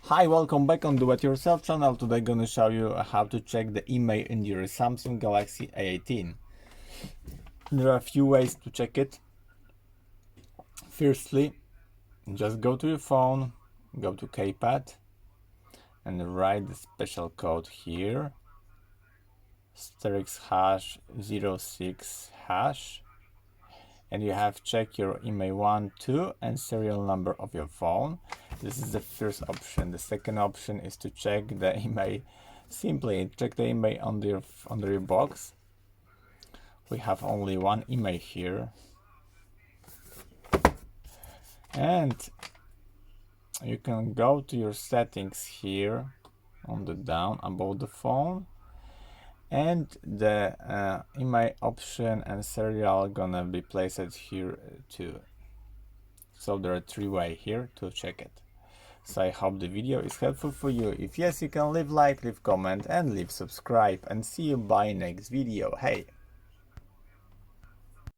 Hi, welcome back on Do It Yourself channel. Today gonna show you how to check the IMEI in your Samsung Galaxy A80. There are a few ways to check it. Firstly, just go to your phone, go to keypad and write the special code here, *#06#, and you have check your IMEI 1, 2 and serial number of your phone. This is the first option. The second option is to check the IMEI. Simply check the IMEI under your box. We have only one IMEI here, and you can go to your settings here on the down above the phone, and the IMEI option and serial gonna be placed here too. So there are three ways here to check it. So I hope the video is helpful for you. If yes, you can leave like, leave comment and leave subscribe, and see you by next video. Hey!